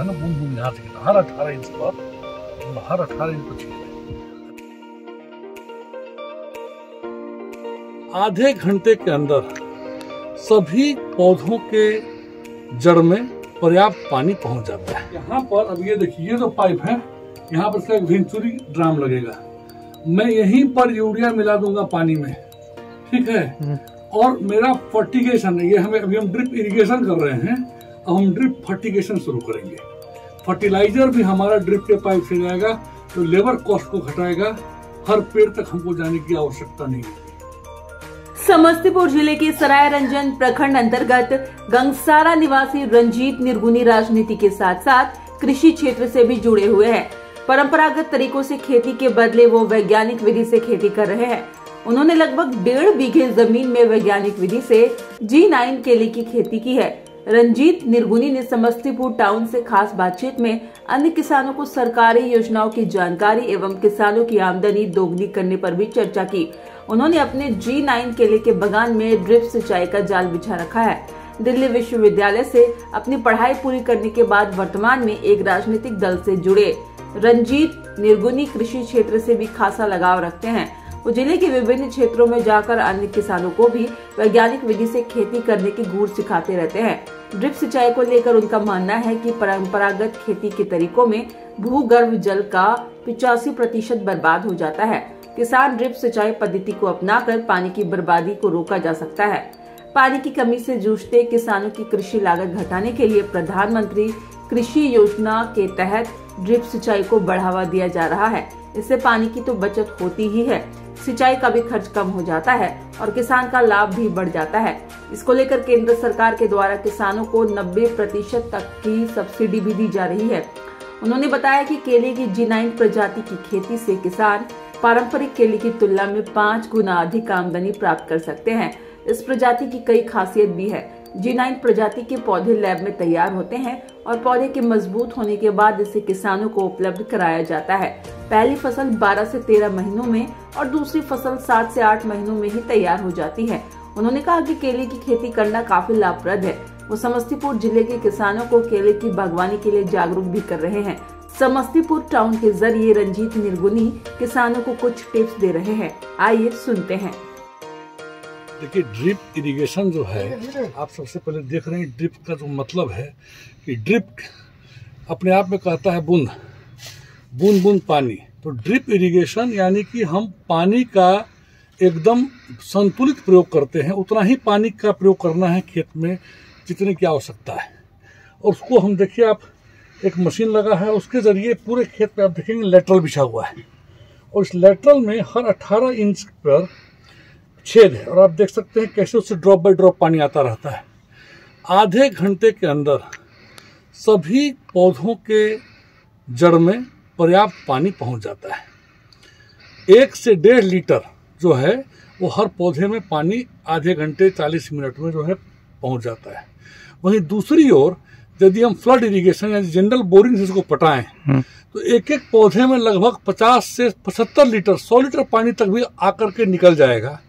है ना, बूंद बूंद यहाँ से गिरता हर 18 इंच पर छेद है। आधे घंटे के अंदर सभी पौधों के जड़ में पर्याप्त पानी पहुंच जाता है। यहाँ पर अब ये देखिए, ये जो पाइप है, यहाँ पर इसका एक वेंचुरी ड्राम लगेगा। मैं यहीं पर यूरिया मिला दूंगा पानी में, ठीक है। और मेरा फर्टिगेशन, ये अभी हम ड्रिप इरिगेशन कर रहे हैं, अब हम ड्रिप फर्टिगेशन शुरू करेंगे। फर्टिलाइजर भी हमारा ड्रिप के पाइप से जाएगा, तो लेबर कॉस्ट को घटाएगा, हर पेड़ तक हमको जाने की आवश्यकता नहीं है। समस्तीपुर जिले के सराय रंजन प्रखंड अंतर्गत गंगसारा निवासी रंजीत निर्गुणी राजनीति के साथ साथ कृषि क्षेत्र से भी जुड़े हुए हैं। परंपरागत तरीकों से खेती के बदले वो वैज्ञानिक विधि से खेती कर रहे हैं। उन्होंने लगभग 1.5 बीघे जमीन में वैज्ञानिक विधि से G9 केले की खेती की है। रंजीत निर्गुणी ने समस्तीपुर टाउन से खास बातचीत में अन्य किसानों को सरकारी योजनाओं की जानकारी एवं किसानों की आमदनी दोगुनी करने पर भी चर्चा की। उन्होंने अपने G9 केले के बगान में ड्रिप सिंचाई का जाल बिछा रखा है। दिल्ली विश्वविद्यालय से अपनी पढ़ाई पूरी करने के बाद वर्तमान में एक राजनीतिक दल से जुड़े रंजीत निर्गुणी कृषि क्षेत्र से भी खासा लगाव रखते हैं। वो जिले के विभिन्न क्षेत्रों में जाकर अन्य किसानों को भी वैज्ञानिक विधि से खेती करने की गुर सिखाते रहते हैं। ड्रिप सिंचाई को लेकर उनका मानना है कि परंपरागत खेती के तरीकों में भूगर्भ जल का 85% बर्बाद हो जाता है। किसान ड्रिप सिंचाई पद्धति को अपनाकर पानी की बर्बादी को रोका जा सकता है। पानी की कमी से जूझते किसानों की कृषि लागत घटाने के लिए प्रधानमंत्री कृषि योजना के तहत ड्रिप सिंचाई को बढ़ावा दिया जा रहा है। इससे पानी की तो बचत होती ही है, सिंचाई का भी खर्च कम हो जाता है और किसान का लाभ भी बढ़ जाता है। इसको लेकर केंद्र सरकार के द्वारा किसानों को 90% तक की सब्सिडी भी दी जा रही है। उन्होंने बताया कि केले की G9 प्रजाति की खेती से किसान पारंपरिक केले की तुलना में 5 गुना अधिक आमदनी प्राप्त कर सकते हैं। इस प्रजाति की कई खासियत भी है। G9 प्रजाति के पौधे लैब में तैयार होते हैं और पौधे के मजबूत होने के बाद इसे किसानों को उपलब्ध कराया जाता है। पहली फसल 12 से 13 महीनों में और दूसरी फसल 7 से 8 महीनों में ही तैयार हो जाती है। उन्होंने कहा कि केले की खेती करना काफी लाभप्रद है। वो समस्तीपुर जिले के किसानों को केले की बागवानी के लिए जागरूक भी कर रहे हैं। समस्तीपुर टाउन के जरिए रंजीत निर्गुणी किसानों को कुछ टिप्स दे रहे हैं। आइए सुनते हैं। देखिए, ड्रिप इरिगेशन जो है, आप सबसे पहले देख रहे हैं ड्रिप का जो मतलब है कि ड्रिप अपने आप में कहता है बूंद बूंद पानी। तो ड्रिप इरिगेशन यानी कि हम पानी का एकदम संतुलित प्रयोग करते हैं, उतना ही पानी का प्रयोग करना है खेत में जितने की आवश्यकता है। और उसको हम देखिए, आप एक मशीन लगा है, उसके जरिए पूरे खेत पे आप देखेंगे लेटरल बिछा हुआ है और इस लेटरल में हर 18 इंच पर छेद है और आप देख सकते हैं कैसे उससे ड्रॉप बाय ड्रॉप पानी आता रहता है। आधे घंटे के अंदर सभी पौधों के जड़ में पर्याप्त पानी पहुंच जाता है। 1 से 1.5 लीटर जो है वो हर पौधे में पानी आधे घंटे 40 मिनट में जो है पहुंच जाता है। वहीं दूसरी ओर यदि हम फ्लड इरिगेशन या जनरल बोरिंग से इसको पटाएं तो एक एक पौधे में लगभग 50 से 75 लीटर 100 लीटर पानी तक भी आकर के निकल जाएगा।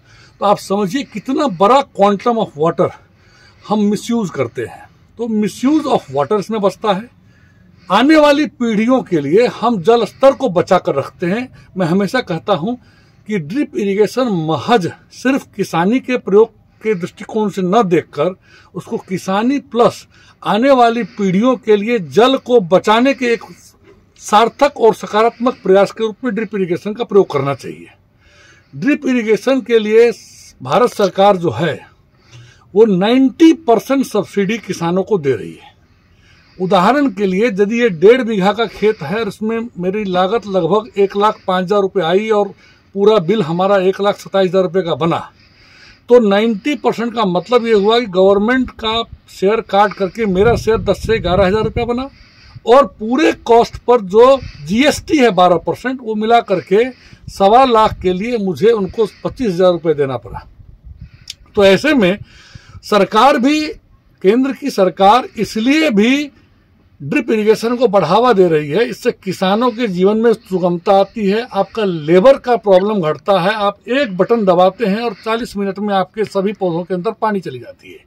तो आप समझिए कितना बड़ा क्वांटम ऑफ वाटर हम मिसयूज करते हैं। तो मिसयूज ऑफ वाटर इसमें बचता है। आने वाली पीढ़ियों के लिए हम जल स्तर को बचा कर रखते हैं। मैं हमेशा कहता हूं कि ड्रिप इरिगेशन महज सिर्फ किसानी के प्रयोग के दृष्टिकोण से न देखकर उसको किसानी प्लस आने वाली पीढ़ियों के लिए जल को बचाने के एक सार्थक और सकारात्मक प्रयास के रूप में ड्रिप इरिगेशन का प्रयोग करना चाहिए। ड्रिप इरिगेशन के लिए भारत सरकार जो है वो 90% सब्सिडी किसानों को दे रही है। उदाहरण के लिए यदि ये 1.5 बीघा का खेत है और इसमें मेरी लागत लगभग 1,05,000 रुपये आई और पूरा बिल हमारा 1,27,000 रुपये का बना, तो 90% का मतलब ये हुआ कि गवर्नमेंट का शेयर काट करके मेरा शेयर 10 से 11,000 रुपया बना और पूरे कॉस्ट पर जो GST है 12% वो मिला करके 1.25 लाख के लिए मुझे उनको 25,000 रुपये देना पड़ा। तो ऐसे में सरकार भी, केंद्र की सरकार इसलिए भी ड्रिप इरिगेशन को बढ़ावा दे रही है। इससे किसानों के जीवन में सुगमता आती है, आपका लेबर का प्रॉब्लम घटता है। आप एक बटन दबाते हैं और 40 मिनट में आपके सभी पौधों के अंदर पानी चली जाती है।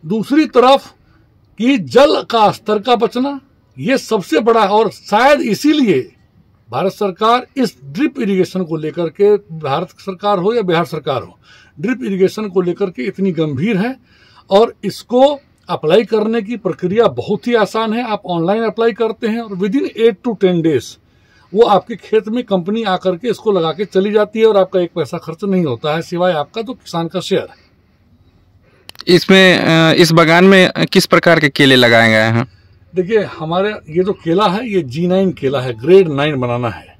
दूसरी तरफ कि जल का स्तर का बचना ये सबसे बड़ा, और शायद इसीलिए भारत सरकार इस ड्रिप इरिगेशन को लेकर के, भारत सरकार हो या बिहार सरकार हो, ड्रिप इरिगेशन को लेकर के इतनी गंभीर है। और इसको अप्लाई करने की प्रक्रिया बहुत ही आसान है। आप ऑनलाइन अप्लाई करते हैं और विदिन 8 to 10 डेज वो आपके खेत में कंपनी आकर के इसको लगा के चली जाती है और आपका एक पैसा खर्च नहीं होता है, सिवाय आपका जो किसान का शेयर है। इसमें इस बागान में किस प्रकार के केले लगाए गए हैं? देखिए, हमारे ये जो केला है ये G9 केला है, ग्रेड 9 बनाना है।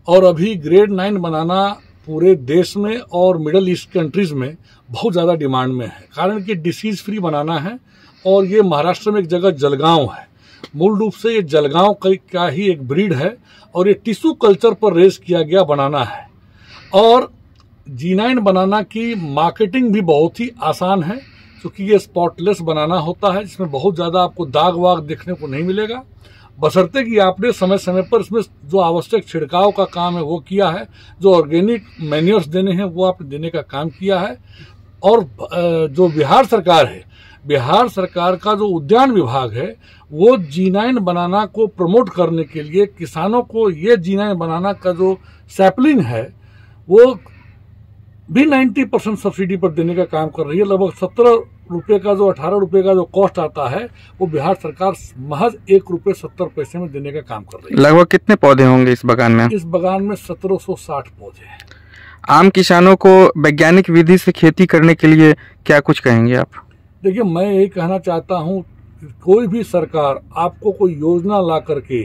और अभी ग्रेड 9 बनाना पूरे देश में और मिडल ईस्ट कंट्रीज में बहुत ज़्यादा डिमांड में है, कारण कि डिसीज फ्री बनाना है। और ये महाराष्ट्र में एक जगह जलगांव है, मूल रूप से ये जलगांव का ही एक ब्रीड है और ये टिश्यू कल्चर पर रेस किया गया बनाना है। और G9 बनाना की मार्केटिंग भी बहुत ही आसान है, क्योंकि ये स्पॉटलेस बनाना होता है, जिसमें बहुत ज़्यादा आपको दाग वाग देखने को नहीं मिलेगा, बशर्ते कि आपने समय समय पर इसमें जो आवश्यक छिड़काव का काम है वो किया है, जो ऑर्गेनिक मैन्योर्स देने हैं वो आपने देने का काम किया है। और जो बिहार सरकार है, बिहार सरकार का जो उद्यान विभाग है, वो G9 बनाना को प्रमोट करने के लिए किसानों को ये G9 बनाना का जो सैपलिंग है वो भी 90% सब्सिडी पर देने का काम कर रही है। लगभग 17 रुपये का जो 18 रुपये का जो कॉस्ट आता है वो बिहार सरकार महज 1 रुपये 70 पैसे में देने का काम कर रही है। लगभग कितने पौधे होंगे इस बागान में? इस बागान में 1760 पौधे हैं। आम किसानों को वैज्ञानिक विधि से खेती करने के लिए क्या कुछ कहेंगे आप? देखिए, मैं यही कहना चाहता हूँ, कोई भी सरकार आपको कोई योजना ला करके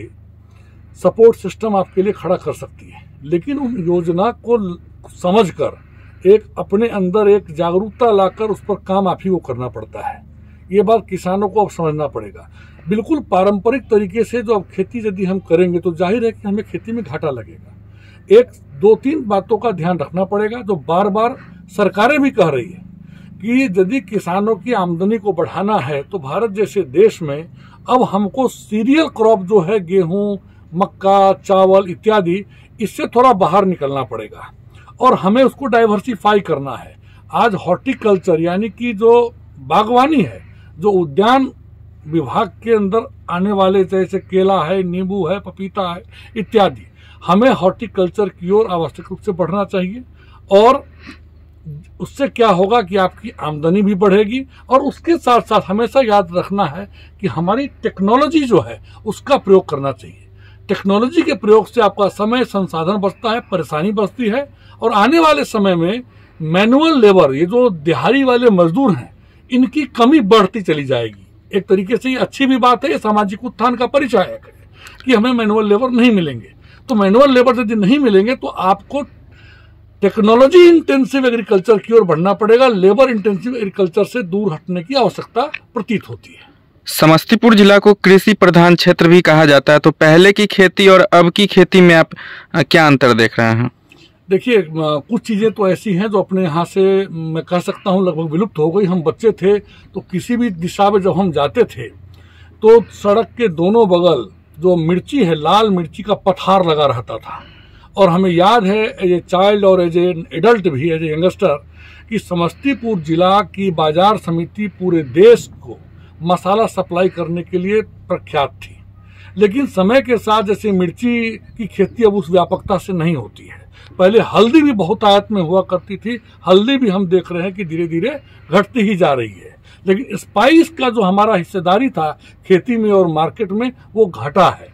सपोर्ट सिस्टम आपके लिए खड़ा कर सकती है, लेकिन उन योजना को समझकर एक अपने अंदर एक जागरूकता लाकर उस पर काम आप ही को करना पड़ता है। ये बात किसानों को अब समझना पड़ेगा। बिल्कुल पारंपरिक तरीके से जो अब खेती यदि हम करेंगे तो जाहिर है कि हमें खेती में घाटा लगेगा। एक 2-3 बातों का ध्यान रखना पड़ेगा, जो बार बार सरकारें भी कह रही है कि यदि किसानों की आमदनी को बढ़ाना है तो भारत जैसे देश में अब हमको सीरियल क्रॉप जो है, गेहूं, मक्का, चावल इत्यादि, इससे थोड़ा बाहर निकलना पड़ेगा और हमें उसको डाइवर्सिफाई करना है। आज हॉर्टिकल्चर यानी कि जो बागवानी है, जो उद्यान विभाग के अंदर आने वाले जैसे केला है, नींबू है, पपीता है इत्यादि, हमें हॉर्टिकल्चर की ओर आवश्यक रूप से बढ़ना चाहिए। और उससे क्या होगा कि आपकी आमदनी भी बढ़ेगी और उसके साथ साथ हमेशा याद रखना है कि हमारी टेक्नोलॉजी जो है उसका प्रयोग करना चाहिए। टेक्नोलॉजी के प्रयोग से आपका समय संसाधन बचता है, परेशानी बचती है और आने वाले समय में मैनुअल लेबर, ये जो दिहाड़ी वाले मजदूर हैं, इनकी कमी बढ़ती चली जाएगी। एक तरीके से ये अच्छी भी बात है, ये सामाजिक उत्थान का परिचय है कि हमें मैनुअल लेबर नहीं मिलेंगे। तो मैनुअल लेबर यदि नहीं मिलेंगे तो आपको टेक्नोलॉजी इंटेंसिव एग्रीकल्चर की ओर बढ़ना पड़ेगा। लेबर इंटेंसिव एग्रीकल्चर से दूर हटने की आवश्यकता प्रतीत होती है। समस्तीपुर जिला को कृषि प्रधान क्षेत्र भी कहा जाता है, तो पहले की खेती और अब की खेती में आप क्या अंतर देख रहे हैं? देखिए, कुछ चीज़ें तो ऐसी हैं जो अपने यहाँ से मैं कह सकता हूँ लगभग विलुप्त हो गई। हम बच्चे थे तो किसी भी दिशा में जब हम जाते थे तो सड़क के दोनों बगल जो मिर्ची है, लाल मिर्ची का पठार लगा रहता था। और हमें याद है एज ए चाइल्ड और एज ए एडल्ट भी, एज ए यंगस्टर, कि समस्तीपुर जिला की बाजार समिति पूरे देश को मसाला सप्लाई करने के लिए प्रख्यात थी। लेकिन समय के साथ जैसे मिर्ची की खेती अब उस व्यापकता से नहीं होती है। पहले हल्दी भी बहुत आयत में हुआ करती थी, हल्दी भी हम देख रहे हैं कि धीरे धीरे घटती ही जा रही है। लेकिन स्पाइस का जो हमारा हिस्सेदारी था खेती में और मार्केट में, वो घटा है।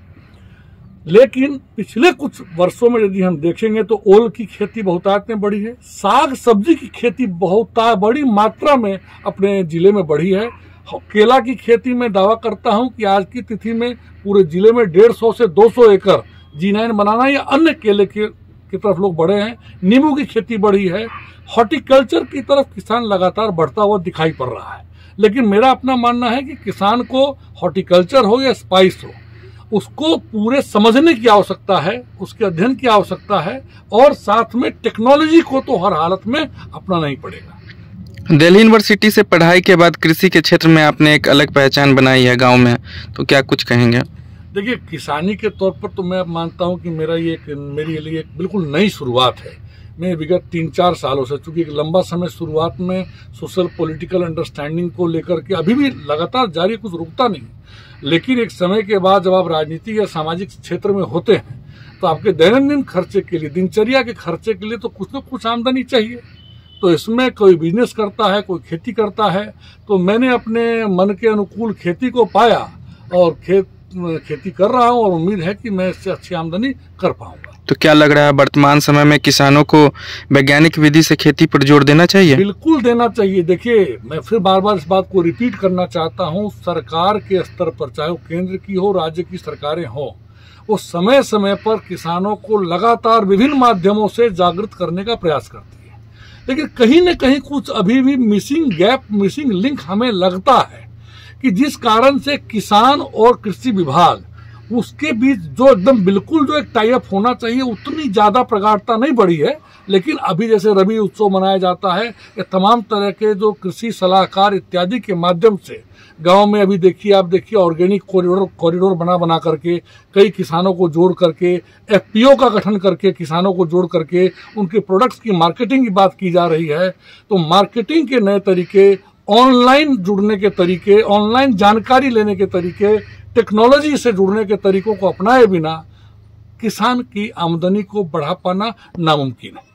लेकिन पिछले कुछ वर्षों में यदि हम देखेंगे तो ओल की खेती बहुतायत में बढ़ी है, साग सब्जी की खेती बड़ी मात्रा में अपने जिले में बढ़ी है। केला की खेती में दावा करता हूं कि आज की तिथि में पूरे जिले में 150 से 200 एकड़ G9 बनाना या अन्य केले की तरफ लोग बढ़े हैं। नींबू की खेती बढ़ी है। हॉर्टिकल्चर की तरफ किसान लगातार बढ़ता हुआ दिखाई पड़ रहा है। लेकिन मेरा अपना मानना है कि किसान को हॉर्टिकल्चर हो या स्पाइस हो, उसको पूरे समझने की आवश्यकता है, उसके अध्ययन की आवश्यकता है और साथ में टेक्नोलॉजी को तो हर हालत में अपनाना ही पड़ेगा। दिल्ली यूनिवर्सिटी से पढ़ाई के बाद कृषि के क्षेत्र में आपने एक अलग पहचान बनाई है गांव में, तो क्या कुछ कहेंगे? देखिए, किसानी के तौर पर तो मैं मानता हूं कि मेरे लिए एक बिल्कुल नई शुरुआत है। मैं विगत 3-4 सालों से, चूंकि एक लंबा समय शुरुआत में सोशल पॉलिटिकल अंडरस्टैंडिंग को लेकर के अभी भी लगातार जारी, कुछ रुकता नहीं। लेकिन एक समय के बाद जब आप राजनीति या सामाजिक क्षेत्र में होते हैं तो आपके दैनंदिन खर्चे के लिए, दिनचर्या के खर्चे के लिए तो कुछ न कुछ आमदनी चाहिए। तो इसमें कोई बिजनेस करता है, कोई खेती करता है, तो मैंने अपने मन के अनुकूल खेती को पाया और खेती कर रहा हूँ और उम्मीद है कि मैं इससे अच्छी आमदनी कर पाऊंगा। तो क्या लग रहा है वर्तमान समय में किसानों को वैज्ञानिक विधि से खेती पर जोर देना चाहिए? बिल्कुल देना चाहिए। देखिए, मैं फिर बार बार इस बात को रिपीट करना चाहता हूँ, सरकार के स्तर पर, चाहे वो केंद्र की हो, राज्य की सरकारें हो, वो समय समय पर किसानों को लगातार विभिन्न माध्यमों से जागृत करने का प्रयास करती है। लेकिन कहीं न कहीं कुछ अभी भी मिसिंग गैप, मिसिंग लिंक हमें लगता है कि जिस कारण से किसान और कृषि विभाग उसके बीच जो एकदम बिल्कुल जो एक टाई अप होना चाहिए उतनी ज्यादा प्रगाढ़ता नहीं बढ़ी है। लेकिन अभी जैसे रबी उत्सव मनाया जाता है, ये तमाम तरह के जो कृषि सलाहकार इत्यादि के माध्यम से गांव में अभी आप देखिए ऑर्गेनिक कॉरिडोर बना करके कई किसानों को जोड़ करके, एफपीओ का गठन करके किसानों को जोड़ करके उनके प्रोडक्ट्स की मार्केटिंग की बात की जा रही है। तो मार्केटिंग के नए तरीके, ऑनलाइन जुड़ने के तरीके, ऑनलाइन जानकारी लेने के तरीके, टेक्नोलॉजी से जुड़ने के तरीकों को अपनाए बिना किसान की आमदनी को बढ़ा पाना नामुमकिन है।